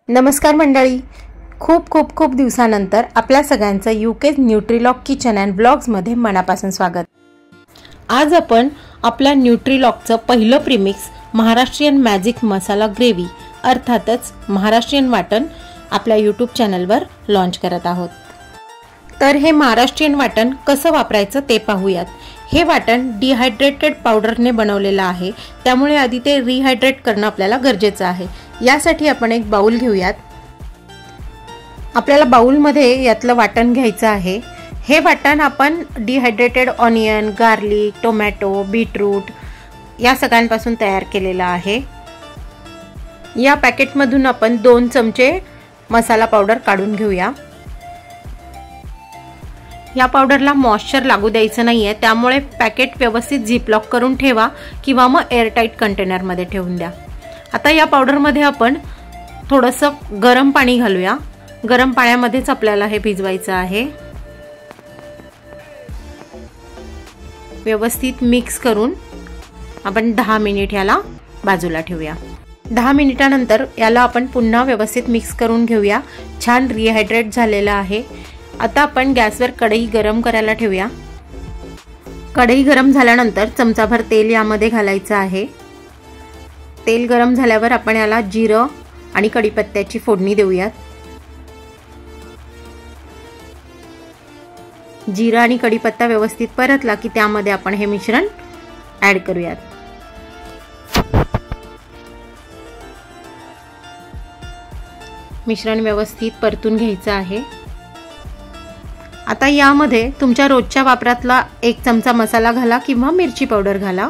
नमस्कार मंडळी, खूप खूप खूप दिवसानंतर आपल्या सगळ्यांचं यूकेज न्यूट्रीलॉग किचन अँड ब्लॉग्समध्ये मनापासून स्वागत। आज आपण आपल्या न्यूट्रीलॉगचं पहिलं प्रीमिक्स महाराष्ट्रीयन मॅजिक मसाला ग्रेव्ही अर्थातच महाराष्ट्रीयन वाटण आपल्या यूट्यूब चॅनलवर लॉन्च करत आहोत। तर हे महाराष्ट्रीयन वाटण कसं वापरायचं ते पाहूयात। हे वाटण डिहायड्रेटेड पावडरने बनवलेलं आहे, त्यामुळे आधी ते रिहायड्रेट करणं आपल्याला गरजेचं आहे। यासाठी आपण एक बाउल घेऊयात। आपल्याला बाउलमध्ये यातलं वाटण घ्यायचं आहे। हे वाटण आपण dehydrated onion, garlic, tomato, beetroot या सगळ्यांपासून तयार केलेलं आहे। या पॅकेटमधून आपण 2 चमचे मसाला पावडर काढून घेऊया। या पावडरला मॉइश्चर लागू द्यायचं नाहीये, त्यामुळे पॅकेट व्यवस्थित झिप लॉक करून ठेवा किंवा मग एअरटाइट कंटेनर मध्ये ठेवून द्या। आता या पावडर मध्ये आपण थोडंसं गरम पाणी घालूया। गरम पाण्यामध्येच आपल्याला हे भिजवायचं आहे। व्यवस्थित मिक्स करून आपण 10 मिनिट याला बाजूला ठेवूया। 10 मिनिटानंतर याला आपण पुन्हा व्यवस्थित मिक्स करून घेऊया। छान रिहायड्रेट झालेलं आहे। आता आपण गॅसवर कढई गरम करायला ठेवूया। कढई गरम झाल्यानंतर चमचाभर तेल यामध्ये घालायचं आहे। तेल गरम झाल्यावर आपण याला जिरं आणि कढीपत्त्याची फोडणी देऊयात। जिरं आणि कढीपत्ता व्यवस्थित परतला की त्यामध्ये आपण हे मिश्रण ऍड करूयात। मिश्रण व्यवस्थित परतून घ्यायचं आहे। आता यामध्ये तुमच्या रोजच्या वापरातला 1 चमचा मसाला घाला किंवा मिरची पावडर घाला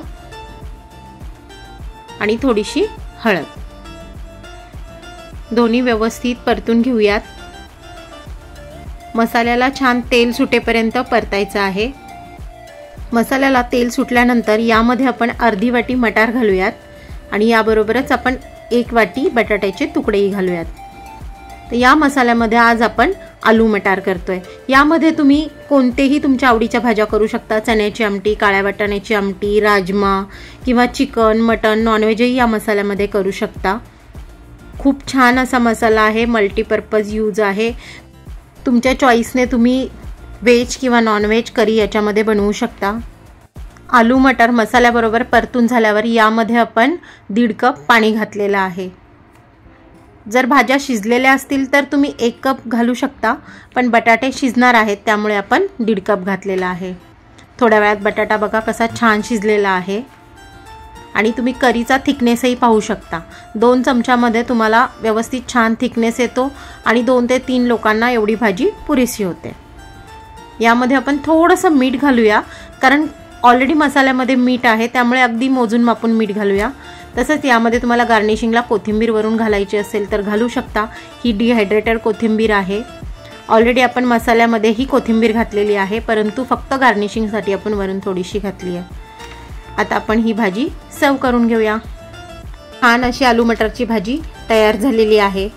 आणि थोडीशी हळद। दोन्ही व्यवस्थित परतून घेऊयात। मसाल्याला छान तेल सुटेपर्यंत परतायचं आहे। मसाल्याला तेल सुटल्यानंतर यामध्ये आपण अर्धी वाटी मटार घालूयात आणि याबरोबरच आपण 1 वाटी बटाट्याचे तुकडेही घालूयात। तर या मसाल्यामध्ये आज आपण आलू मटार करतोय। यामध्ये तुम्ही कोणतेही तुमच्या आवडीच्या भाज्या करू शकता। चण्याची आमटी, काळ्या वाटाण्याची आमटी, राजमा किंवा चिकन, मटन, नॉनव्हेजही या मसाल्यामध्ये करू शकता। खूप छान असा मसाला आहे, मल्टीपर्पज यूज आहे। तुमच्या चॉईसने तुम्ही व्हेज किंवा नॉनव्हेज करी याच्यामध्ये बनवू शकता। आलू मटार मसाल्याबरोबर परतून झाल्यावर यामध्ये आपण 1.5 कप पाणी घातलेलं आहे। जर भाज्या शिजलेल्या असतील तर तुम्ही 1 कप घालू शकता, पण बटाटे शिजणार आहेत त्यामुळे आपण 1.5 कप घातलेला आहे। थोड्या वेळात बटाटा बघा कसा छान शिजलेला आहे आणि तुम्ही करीचा थिकनेसही पाहू शकता। 2 चमच्यामध्ये तुम्हाला व्यवस्थित छान थिकनेस येतो आणि 2 ते 3 लोकांना एवढी भाजी पुरेशी होते। यामध्ये आपण थोडंसं मीठ घालूया, कारण ऑलरेडी मसाल्यामध्ये मीठ आहे, त्यामुळे अगदी मोजून मापून मीठ घालूया। तसंच यामध्ये तुम्हाला गार्निशिंगला कोथिंबीर वरून घालायची असेल तर घालू शकता। ही डिहायड्रेटेड कोथिंबीर आहे। ऑलरेडी आपण मसाल्यामध्ये ही कोथिंबीर घातलेली आहे, परंतु फक्त गार्निशिंगसाठी आपण वरून थोडीशी घातली आहे। आता आपण ही भाजी सर्व करून घेऊया। छान अशी आलू मटरची भाजी तयार झालेली आहे।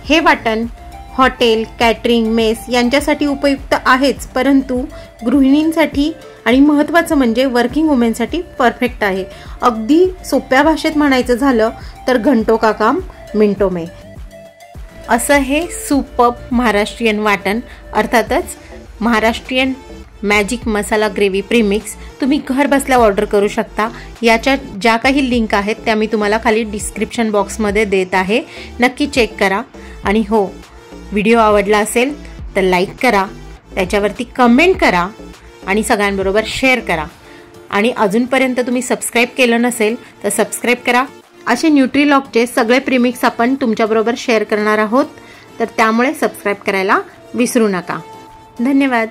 हे वाटण हॉटेल, कॅटरिंग, मेस यांच्यासाठी उपयुक्त आहेच, परंतु गृहिणींसाठी आणि महत्त्वाचं म्हणजे वर्किंग वुमेनसाठी परफेक्ट आहे। अगदी सोप्या भाषेत म्हणायचं झालं तर घंटो का काम मिनटो में असं हे सुपर्ब महाराष्ट्रीयन वाटण अर्थातच महाराष्ट्रीयन मॅजिक मसाला ग्रेव्ही प्रीमिक्स तुम्ही घर बसल्या ऑर्डर करू शकता। याच्या ज्या काही लिंक आहेत त्या मी तुम्हाला खाली डिस्क्रिप्शन बॉक्समध्ये देत आहे, नक्की चेक करा। आणि हो, व्हिडिओ आवडला असेल तर लाईक करा, त्याच्यावरती कमेंट करा आणि सगळ्यांबरोबर शेअर करा। आणि अजूनपर्यंत तुम्ही सबस्क्राईब केलं नसेल तर सबस्क्राईब करा। असे न्यूट्रीलॉगचे सगळे प्रीमिक्स आपण तुमच्याबरोबर शेअर करणार आहोत, तर त्यामुळे सबस्क्राईब करायला विसरू नका। धन्यवाद।